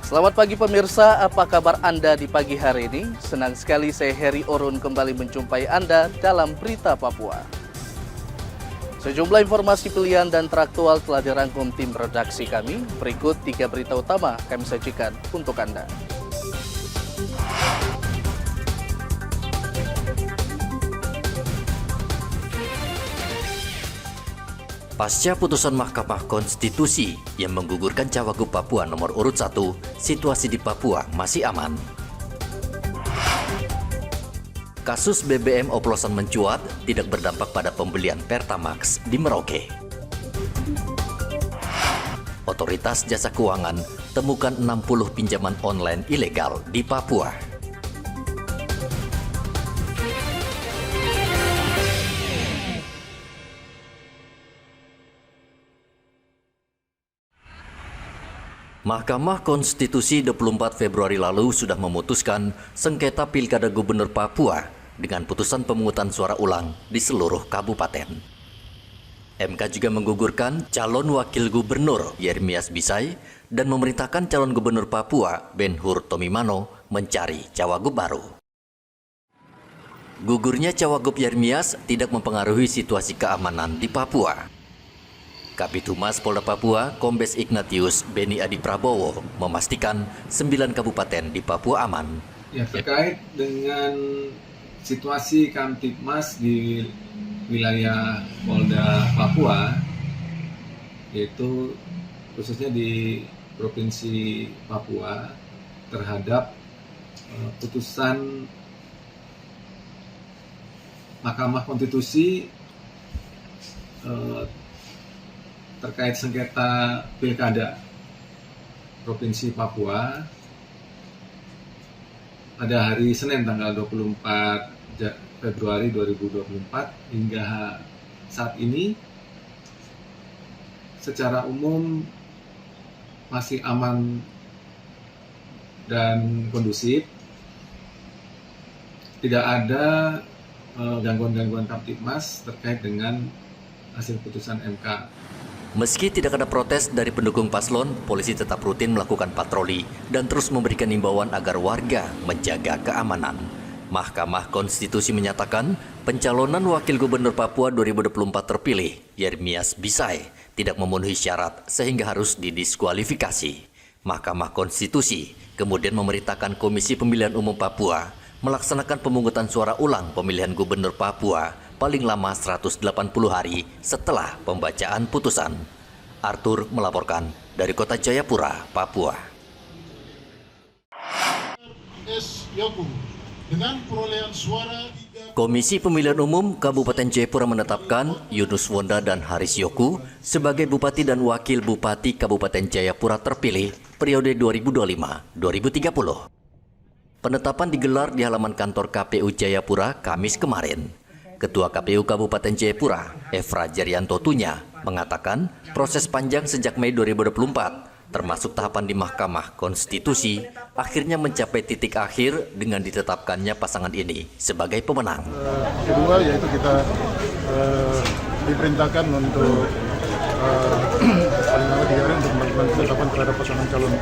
Selamat pagi pemirsa, apa kabar Anda di pagi hari ini? Senang sekali saya Heri Orun kembali menjumpai Anda dalam Berita Papua. Sejumlah informasi pilihan dan teraktual telah dirangkum tim redaksi kami. Berikut 3 berita utama kami sajikan untuk Anda. Pasca putusan Mahkamah Konstitusi yang menggugurkan Cawagup Papua nomor urut 1, situasi di Papua masih aman. Kasus BBM oplosan mencuat tidak berdampak pada pembelian Pertamax di Merauke. Otoritas Jasa Keuangan temukan 60 pinjaman online ilegal di Papua. Mahkamah Konstitusi 24 Februari lalu sudah memutuskan sengketa Pilkada Gubernur Papua dengan putusan pemungutan suara ulang di seluruh kabupaten. MK juga menggugurkan calon wakil gubernur Yermias Bisai dan memerintahkan calon gubernur Papua Ben-Hur Tomimano mencari cawagup baru. Gugurnya cawagup Yermias tidak mempengaruhi situasi keamanan di Papua. Kabid Humas Polda Papua, Kombes Ignatius Beni Adi Prabowo, memastikan 9 kabupaten di Papua aman. Ya, terkait dengan situasi Kamtibmas di wilayah Polda Papua, yaitu khususnya di Provinsi Papua, terhadap putusan Mahkamah Konstitusi terkait sengketa Pilkada Provinsi Papua pada hari Senin tanggal 24 Februari 2024 hingga saat ini secara umum masih aman dan kondusif. Tidak ada gangguan-gangguan Kamtibmas terkait dengan hasil putusan MK. Meski tidak ada protes dari pendukung paslon, polisi tetap rutin melakukan patroli dan terus memberikan imbauan agar warga menjaga keamanan. Mahkamah Konstitusi menyatakan pencalonan Wakil Gubernur Papua 2024 terpilih, Yermias Bisai, tidak memenuhi syarat sehingga harus didiskualifikasi. Mahkamah Konstitusi kemudian memerintahkan Komisi Pemilihan Umum Papua melaksanakan pemungutan suara ulang pemilihan Gubernur Papua paling lama 180 hari setelah pembacaan putusan. Arthur melaporkan dari Kota Jayapura, Papua. Komisi Pemilihan Umum Kabupaten Jayapura menetapkan Yunus Wonda dan Haris Yoku sebagai Bupati dan Wakil Bupati Kabupaten Jayapura terpilih periode 2025-2030. Penetapan digelar di halaman kantor KPU Jayapura Kamis kemarin. Ketua KPU Kabupaten Jayapura, Efra Jarianto Tunya, mengatakan proses panjang sejak Mei 2024, termasuk tahapan di Mahkamah Konstitusi, akhirnya mencapai titik akhir dengan ditetapkannya pasangan ini sebagai pemenang. Kedua, yaitu kita diperintahkan untuk paling lama 3 hari untuk melakukan penetapan terhadap pasangan calon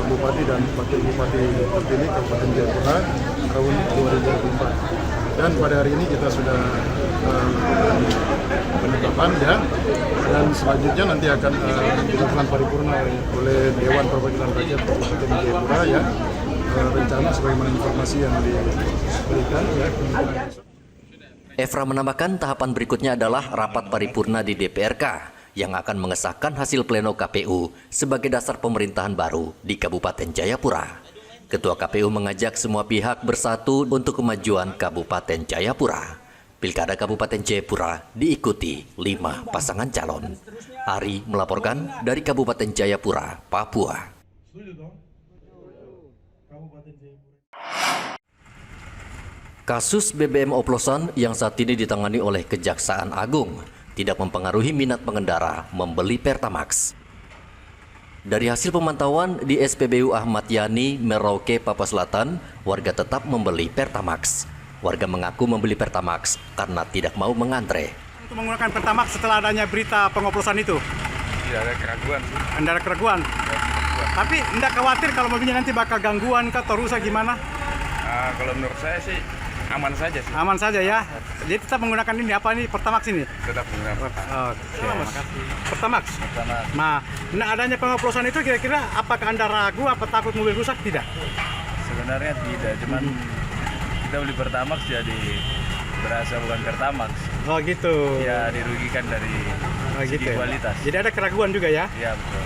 Bupati dan Wakil Bupati terpilih Kabupaten Jayapura tahun 2024. Dan pada hari ini kita sudah penetapan ya, dan selanjutnya nanti akan dilakukan paripurna oleh Dewan Perwakilan Rakyat Kabupaten Jayapura ya, rencana sebagaimana informasi yang diberikan ya. Efra menambahkan tahapan berikutnya adalah rapat paripurna di DPRK yang akan mengesahkan hasil pleno KPU sebagai dasar pemerintahan baru di Kabupaten Jayapura. Ketua KPU mengajak semua pihak bersatu untuk kemajuan Kabupaten Jayapura. Pilkada Kabupaten Jayapura diikuti 5 pasangan calon. Ari melaporkan dari Kabupaten Jayapura, Papua. Kasus BBM oplosan yang saat ini ditangani oleh Kejaksaan Agung tidak mempengaruhi minat pengendara membeli Pertamax. Dari hasil pemantauan di SPBU Ahmad Yani, Merauke, Papua Selatan, warga tetap membeli Pertamax. Warga mengaku membeli Pertamax karena tidak mau mengantre. Untuk menggunakan Pertamax setelah adanya berita pengoplosan itu? Tidak ada keraguan. Tidak ada keraguan? Tapi enggak khawatir kalau mobilnya nanti bakal gangguan kah atau rusak gimana? Kalau menurut saya sih aman saja sih. Aman saja ya. Jadi tetap menggunakan ini apa ini Pertamax ini? Tetap menggunakan. Oke, makasih. Pertamax. Pertama, Nah, adanya pengoplosan itu kira-kira apakah Anda ragu apa takut mobil rusak? Tidak. sebenarnya tidak, cuman kita beli Pertamax jadi berasa bukan Pertamax. Oh gitu. Ya dirugikan dari segi kualitas. Jadi ada keraguan juga ya? Ya betul.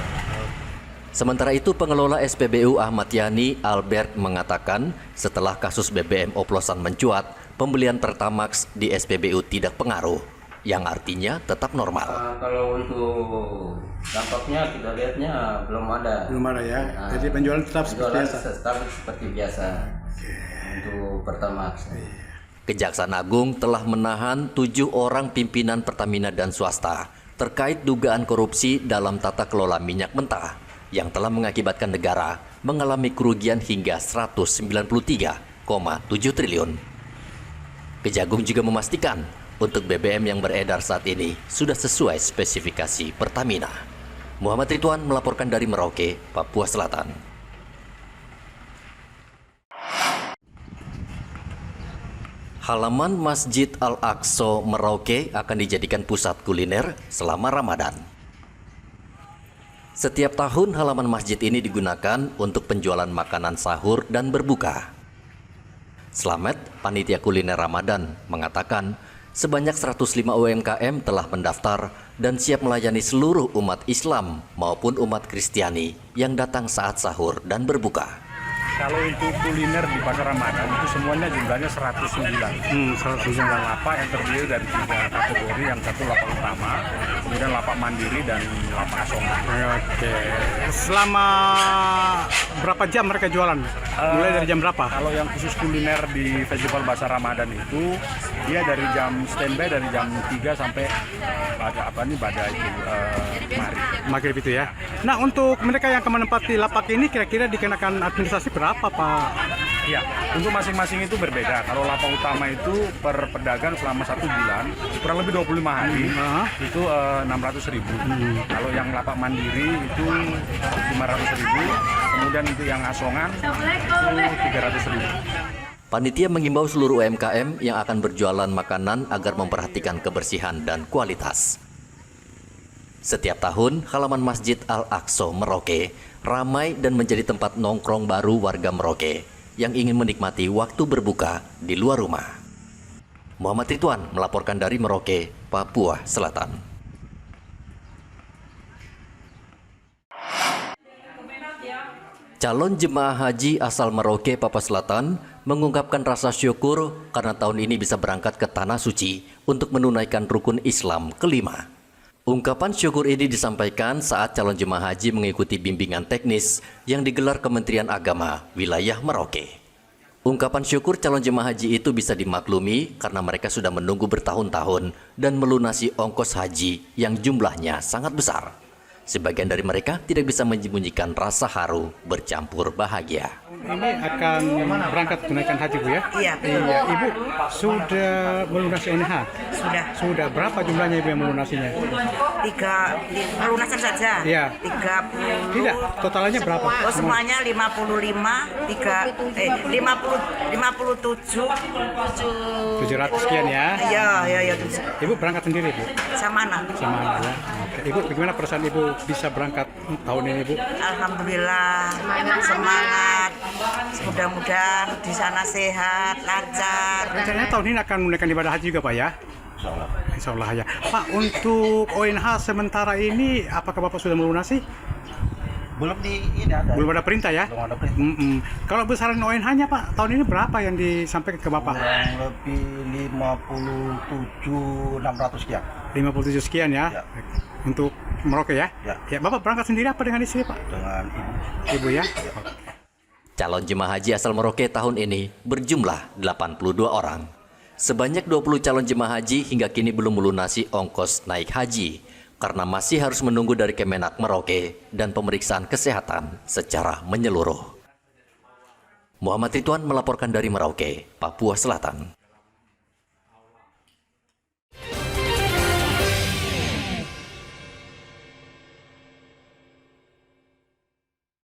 Sementara itu, pengelola SPBU Ahmad Yani Albert mengatakan setelah kasus BBM oplosan mencuat, pembelian Pertamax di SPBU tidak pengaruh, yang artinya tetap normal. Kalau untuk dampaknya kita lihatnya belum ada. Belum ada ya. Jadi penjualan tetap seperti biasa. Tetap seperti biasa. Untuk Pertamax. Kejaksaan Agung telah menahan 7 orang pimpinan Pertamina dan swasta terkait dugaan korupsi dalam tata kelola minyak mentah yang telah mengakibatkan negara mengalami kerugian hingga 193,7 triliun. Kejagung juga memastikan untuk BBM yang beredar saat ini sudah sesuai spesifikasi Pertamina. Muhammad Ridwan melaporkan dari Merauke, Papua Selatan. Halaman Masjid Al-Aqsa Merauke akan dijadikan pusat kuliner selama Ramadan. Setiap tahun halaman masjid ini digunakan untuk penjualan makanan sahur dan berbuka. Slamet, panitia kuliner Ramadan, mengatakan sebanyak 105 UMKM telah mendaftar dan siap melayani seluruh umat Islam maupun umat Kristiani yang datang saat sahur dan berbuka. Kalau untuk kuliner di pasar Ramadan itu semuanya jumlahnya 109. 109 lapak yang terdiri dari 3 kategori, yang satu lapak utama, kemudian lapak mandiri dan lapak asongan. Oke. Selama berapa jam mereka jualan? Mulai dari jam berapa? Kalau yang khusus kuliner di Festival Pasar Ramadan itu dia dari jam standby dari jam 3 sampai pada Maghrib itu ya. Nah, untuk mereka yang akan menempati lapak ini kira-kira dikenakan administrasi berapa, Pak? Ya, untuk masing-masing itu berbeda. Kalau lapak utama itu per pedagang selama 1 bulan, kurang lebih 25 hari, itu 600.000. Kalau yang lapak mandiri itu 500.000. Kemudian untuk yang asongan itu 300.000. Panitia mengimbau seluruh UMKM yang akan berjualan makanan agar memperhatikan kebersihan dan kualitas. Setiap tahun, halaman Masjid Al-Aqsa Merauke ramai dan menjadi tempat nongkrong baru warga Merauke yang ingin menikmati waktu berbuka di luar rumah. Muhammad Ridwan melaporkan dari Merauke, Papua Selatan. Calon jemaah haji asal Merauke, Papua Selatan mengungkapkan rasa syukur karena tahun ini bisa berangkat ke Tanah Suci untuk menunaikan rukun Islam kelima. Ungkapan syukur ini disampaikan saat calon jemaah haji mengikuti bimbingan teknis yang digelar Kementerian Agama wilayah Merauke. Ungkapan syukur calon jemaah haji itu bisa dimaklumi karena mereka sudah menunggu bertahun-tahun dan melunasi ongkos haji yang jumlahnya sangat besar. Sebagian dari mereka tidak bisa menyembunyikan rasa haru bercampur bahagia. Ini akan berangkat tunaikan haji, Bu ya? Iya. Iya. Ibu sudah melunasi NH? Sudah. Berapa jumlahnya Ibu yang melunasinya? 3 pelunasan saja. Iya. 30. Tidak, totalnya berapa? Oh, semuanya 55, 57. 700 sekian ya? Iya. Ibu berangkat sendiri, Bu? Sama anak. Sama anak ya. Oke. Ibu, bagaimana perasaan Ibu bisa berangkat tahun ini, Bu? Alhamdulillah, semangat. Mudah-mudahan di sana sehat, lancar. Rencananya tahun ini akan menunaikan ibadah haji juga, Pak ya? Insya Allah ya. Pak, untuk ONH sementara ini, apakah Bapak sudah melunasi? Belum ada perintah ya? Belum ada perintah. Kalau besaran ONH-nya Pak, tahun ini berapa yang disampaikan ke Bapak? Kurang lebih 57.600 sekian. 57 sekian ya? Untuk Merauke ya? Ya. Bapak berangkat sendiri apa dengan istri Pak? Dengan ibu. Ibu ya? Calon jemaah haji asal Merauke tahun ini berjumlah 82 orang. Sebanyak 20 calon jemaah haji hingga kini belum melunasi ongkos naik haji karena masih harus menunggu dari Kemenak Merauke dan pemeriksaan kesehatan secara menyeluruh. Muhammad Ridwan melaporkan dari Merauke, Papua Selatan.